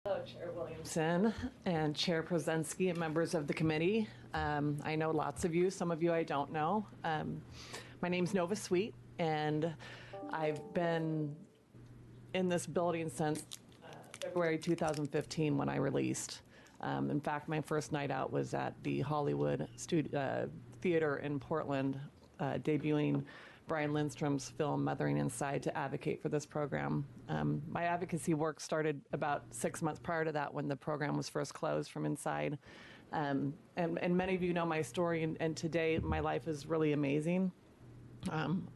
Hello, Chair Williamson and Chair Prozensky and members of the committee. I know lots of you, some of you I don't know. My name's Nova Sweet, and I've been in this building since February 2015 when I released. In fact, my first night out was at the Hollywood Theater in Portland, debuting Brian Lindstrom's film Mothering Inside to advocate for this program. My advocacy work started about 6 months prior to that when the program was first closed from inside. And many of you know my story, and today my life is really amazing. I'm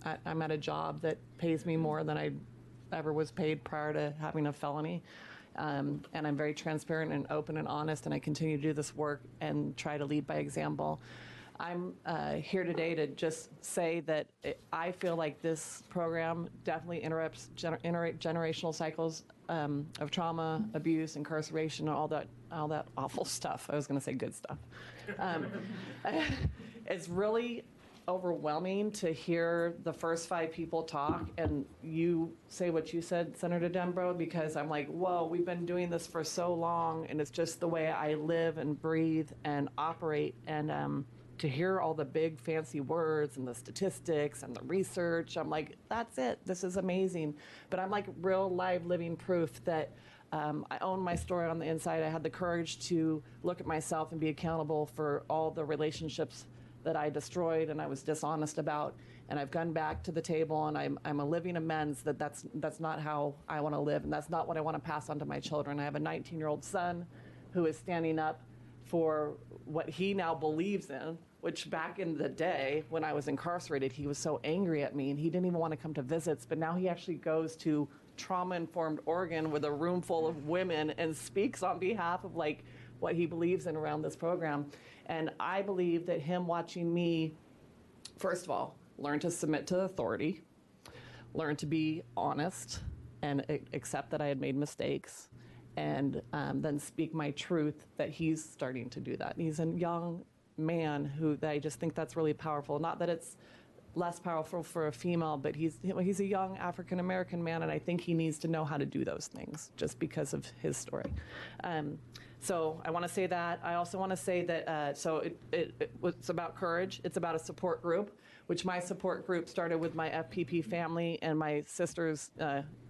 at a job that pays me more than I ever was paid prior to having a felony. And I'm very transparent and open and honest, and I continue to do this work and try to lead by example. I'm here today to just say that I feel like this program definitely interrupts generational cycles of trauma, abuse, incarceration, and all that awful stuff. I was going to say good stuff. It's really overwhelming to hear the first 5 people talk and you say what you said, Senator Denbrough, because I'm like, whoa, we've been doing this for so long, and it's just the way I live and breathe and operate. And to hear all the big fancy words and the statistics and the research, I'm like, that's it. This is amazing. But I'm like real live living proof that I own my story on the inside. I had the courage to look at myself and be accountable for all the relationships that I destroyed and I was dishonest about, and I've gone back to the table, and I'm a living amends that's not how I want to live, and that's not what I want to pass on to my children. I have a 19-year-old son who is standing up for what he now believes in, which back in the day when I was incarcerated, he was so angry at me and he didn't even want to come to visits, but now he actually goes to trauma-informed Oregon with a room full of women and speaks on behalf of like what he believes in around this program. And I believe that him watching me, first of all, learn to submit to authority, learn to be honest and accept that I had made mistakes, and then speak my truth, that he's starting to do that. He's a young man that I just think that's really powerful. Not that it's less powerful for a female, but he's a young African-American man, and I think he needs to know how to do those things just because of his story. So I want to say that. I also want to say that, it's about courage. It's about a support group, which my support group started with my FPP family and my sisters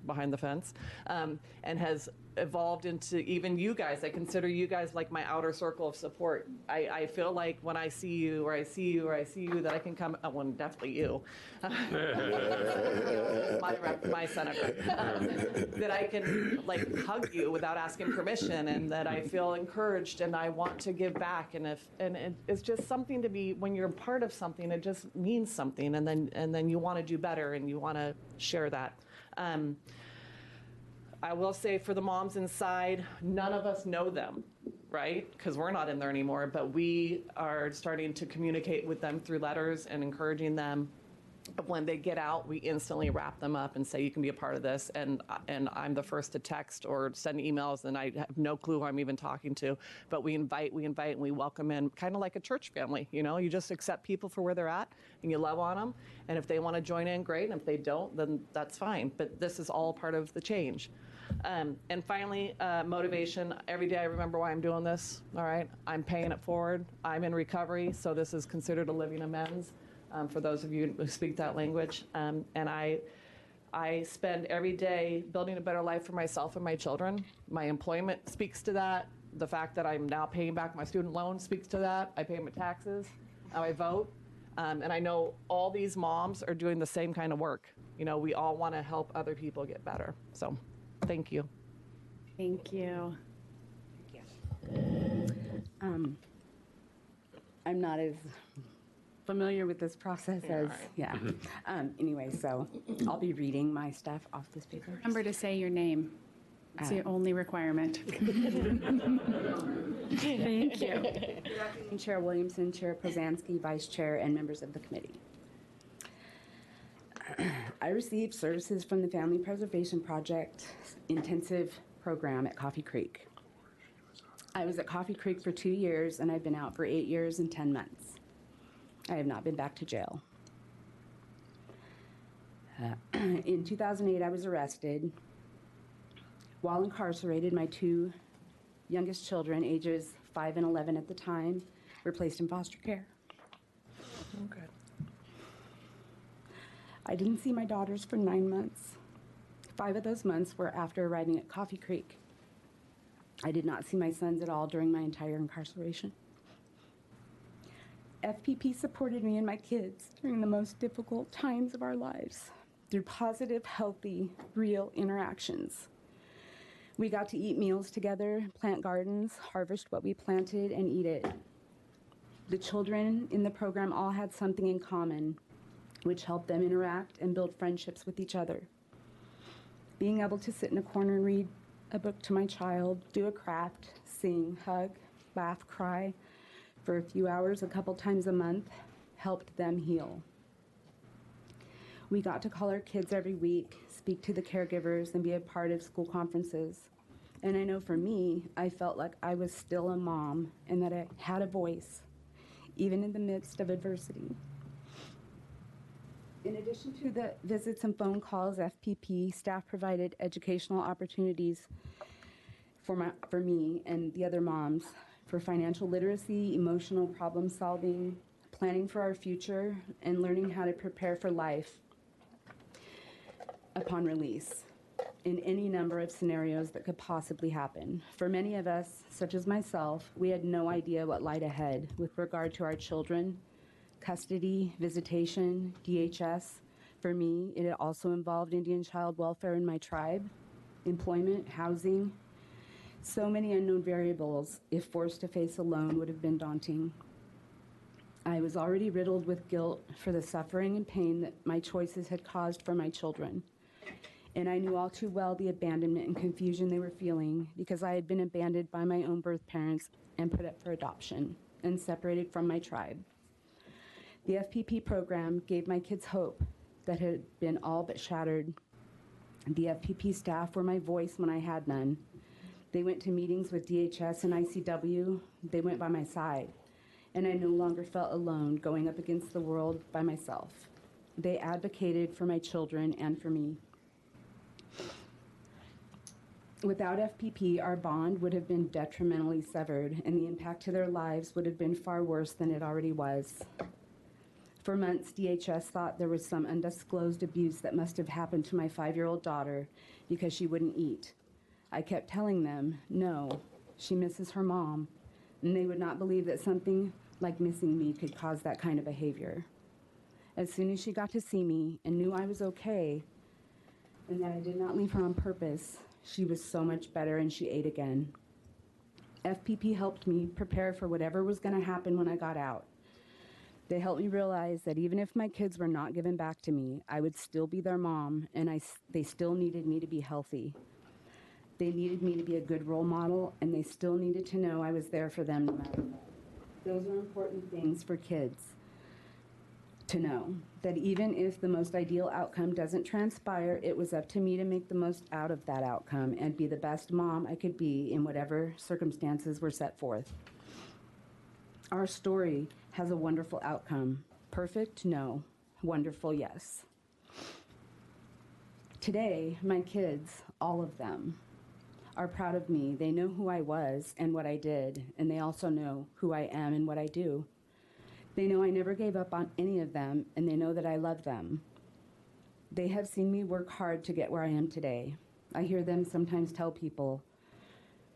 behind the fence, and has evolved into even you guys. I consider you guys like my outer circle of support. I feel like when I see you, or I see you, or I see you, that I can come, well, definitely you, my senator, that I can like hug you without asking permission, and that I feel encouraged and I want to give back. And it's just something to be, when you're part of something, it just means something, and then you want to do better and you want to share that. I will say for the moms inside, none of us know them, right? Because we're not in there anymore, but we are starting to communicate with them through letters and encouraging them. When they get out, we instantly wrap them up and say, you can be a part of this. And I'm the first to text or send emails, and I have no clue who I'm even talking to. But we invite, and we welcome in, kind of like a church family. You know, you just accept people for where they're at, and you love on them. And if they want to join in, great. And if they don't, then that's fine. But this is all part of the change. And finally, motivation. Every day I remember why I'm doing this, all right? I'm paying it forward. I'm in recovery, so this is considered a living amends. For those of you who speak that language. And I spend every day building a better life for myself and my children. My employment speaks to that. The fact that I'm now paying back my student loan speaks to that. I pay my taxes, I vote. And I know all these moms are doing the same kind of work. You know, we all want to help other people get better. So, thank you. Thank you. I'm not as familiar with this process anyway, so I'll be reading my stuff off this paper. Remember to say your name. It's the only requirement. Thank you. Good afternoon, Chair Williamson, Chair Prozensky, Vice Chair, and members of the committee. I received services from the Family Preservation Project intensive program at Coffee Creek. I was at Coffee Creek for 2 years, and I've been out for 8 years and 10 months. I have not been back to jail. In 2008, I was arrested While incarcerated, my two youngest children, ages 5 and 11 at the time, were placed in foster care. Okay. I didn't see my daughters for 9 months. 5 of those months were after arriving at Coffee Creek. I did not see my sons at all during my entire incarceration. FPP supported me and my kids during the most difficult times of our lives through positive, healthy, real interactions. We got to eat meals together, plant gardens, harvest what we planted, and eat it. The children in the program all had something in common, which helped them interact and build friendships with each other. Being able to sit in a corner and read a book to my child, do a craft, sing, hug, laugh, cry for a few hours a couple times a month helped them heal. We got to call our kids every week, speak to the caregivers, and be a part of school conferences. And I know for me, I felt like I was still a mom and that I had a voice, even in the midst of adversity. In addition to the visits and phone calls, FPP staff provided educational opportunities for me and the other moms for financial literacy, emotional problem solving, planning for our future, and learning how to prepare for life upon release in any number of scenarios that could possibly happen. For many of us, such as myself, we had no idea what lied ahead with regard to our children, custody, visitation, DHS. For me, it also involved Indian child welfare in my tribe, employment, housing. So many unknown variables, if forced to face alone, would have been daunting. I was already riddled with guilt for the suffering and pain that my choices had caused for my children. And I knew all too well the abandonment and confusion they were feeling because I had been abandoned by my own birth parents and put up for adoption and separated from my tribe. The FPP program gave my kids hope that had been all but shattered. The FPP staff were my voice when I had none. They went to meetings with DHS and ICW. They went by my side. And I no longer felt alone going up against the world by myself. They advocated for my children and for me. Without FPP, our bond would have been detrimentally severed, and the impact to their lives would have been far worse than it already was. For months, DHS thought there was some undisclosed abuse that must have happened to my 5-year-old daughter because she wouldn't eat. I kept telling them, no, she misses her mom, and they would not believe that something like missing me could cause that kind of behavior. As soon as she got to see me and knew I was okay and that I did not leave her on purpose, she was so much better and she ate again. FPP helped me prepare for whatever was going to happen when I got out. They helped me realize that even if my kids were not given back to me, I would still be their mom, and they still needed me to be healthy. They needed me to be a good role model, and they still needed to know I was there for them no matter what. Those are important things for kids to know, that even if the most ideal outcome doesn't transpire, it was up to me to make the most out of that outcome and be the best mom I could be in whatever circumstances were set forth. Our story has a wonderful outcome. Perfect? No. Wonderful? Yes. Today, my kids, all of them, are proud of me. They know who I was and what I did, and they also know who I am and what I do. They know I never gave up on any of them, and they know that I love them. They have seen me work hard to get where I am today. I hear them sometimes tell people,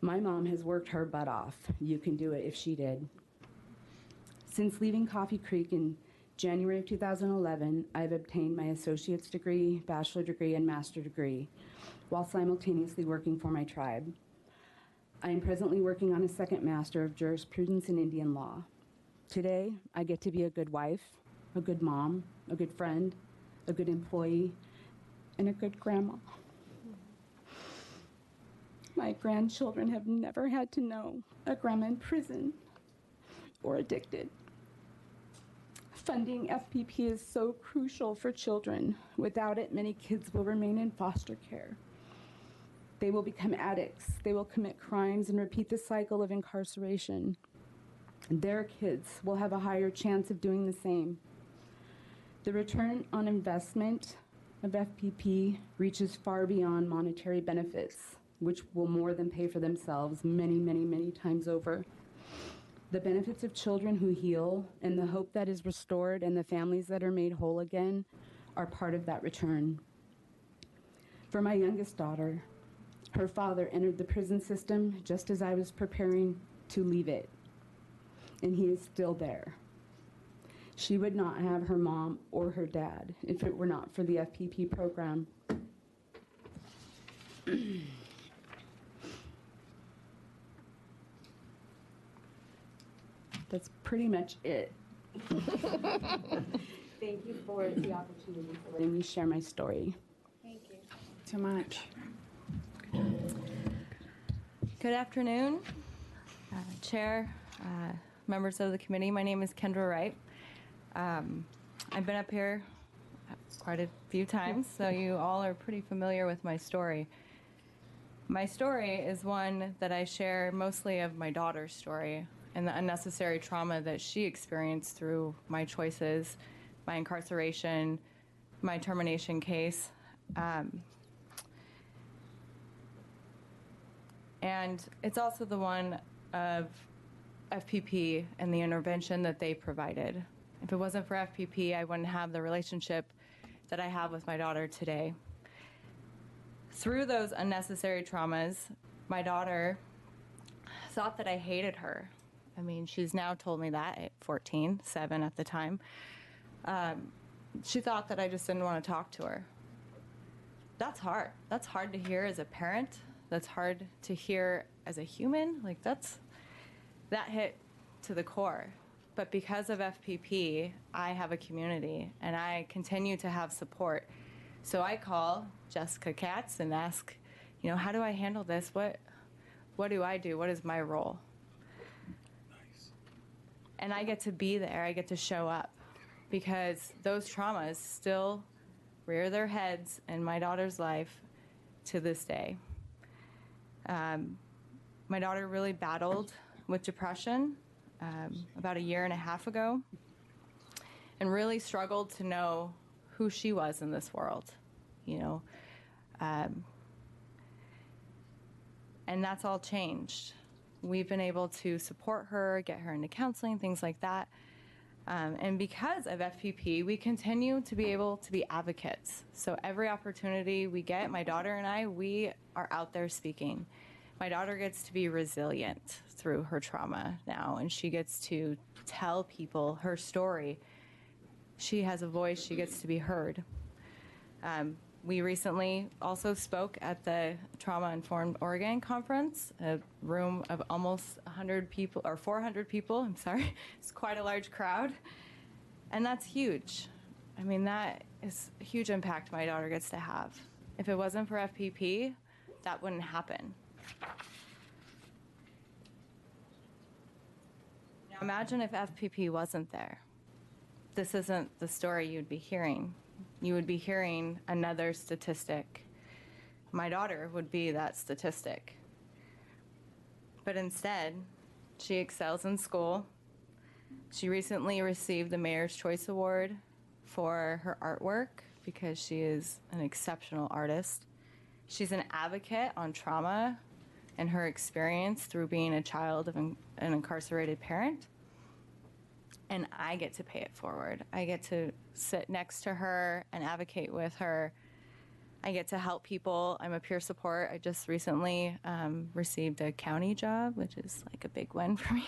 my mom has worked her butt off. You can do it if she did. Since leaving Coffee Creek in January of 2011, I've obtained my associate's degree, bachelor degree, and master degree, while simultaneously working for my tribe. I am presently working on a second Master of Jurisprudence in Indian Law. Today, I get to be a good wife, a good mom, a good friend, a good employee, and a good grandma. My grandchildren have never had to know a grandma in prison or addicted. Funding FPP is so crucial for children. Without it, many kids will remain in foster care. They will become addicts. They will commit crimes and repeat the cycle of incarceration. Their kids will have a higher chance of doing the same. The return on investment of FPP reaches far beyond monetary benefits. which will more than pay for themselves many, many, many times over. The benefits of children who heal and the hope that is restored and the families that are made whole again are part of that return. For my youngest daughter, her father entered the prison system just as I was preparing to leave it, and he is still there. She would not have her mom or her dad if it were not for the FPP program. That's pretty much it. Thank you for the opportunity for letting me share my story. Thank you so much. Good afternoon, Chair, members of the committee. My name is Kendra Wright. I've been up here quite a few times, so you all are pretty familiar with my story. My story is one that I share mostly of my daughter's story and the unnecessary trauma that she experienced through my choices, my incarceration, my termination case. And it's also the one of FPP and the intervention that they provided. If it wasn't for FPP, I wouldn't have the relationship that I have with my daughter today. Through those unnecessary traumas, my daughter thought that I hated her. I mean, she's now told me that at 14, 7 at the time. She thought that I just didn't want to talk to her. That's hard. That's hard to hear as a parent. That's hard to hear as a human. Like, that hit to the core. But because of FPP, I have a community, and I continue to have support. So I call Jessica Katz and ask, how do I handle this? What do I do? What is my role? Nice. And I get to be there. I get to show up, because those traumas still rear their heads in my daughter's life to this day. My daughter really battled with depression about 1.5 years ago, and really struggled to know who she was in this world, and that's all changed. We've been able to support her, get her into counseling, things like that. And because of FPP, we continue to be able to be advocates. So every opportunity we get, my daughter and I, we are out there speaking. My daughter gets to be resilient through her trauma now, and she gets to tell people her story. She has a voice, she gets to be heard. We recently also spoke at the Trauma Informed Oregon Conference, a room of almost 100 people, or 400 people, I'm sorry. It's quite a large crowd. And that's huge. I mean, that is a huge impact my daughter gets to have. If it wasn't for FPP, that wouldn't happen. Now imagine if FPP wasn't there. This isn't the story you'd be hearing. You would be hearing another statistic. My daughter would be that statistic. But instead, she excels in school. She recently received the Mayor's Choice Award for her artwork because she is an exceptional artist. She's an advocate on trauma and her experience through being a child of an incarcerated parent. And I get to pay it forward. I get to sit next to her and advocate with her. I get to help people. I'm a peer support. I just recently received a county job, which is like a big win for me.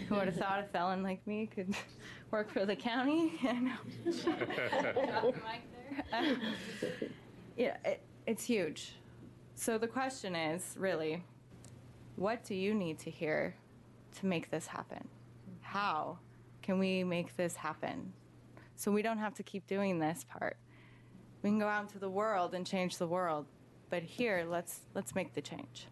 Who would have thought a felon like me could work for the county? It's huge. So the question is, really, what do you need to hear to make this happen? How can we make this happen? So we don't have to keep doing this part. We can go out into the world and change the world. But here, let's make the change.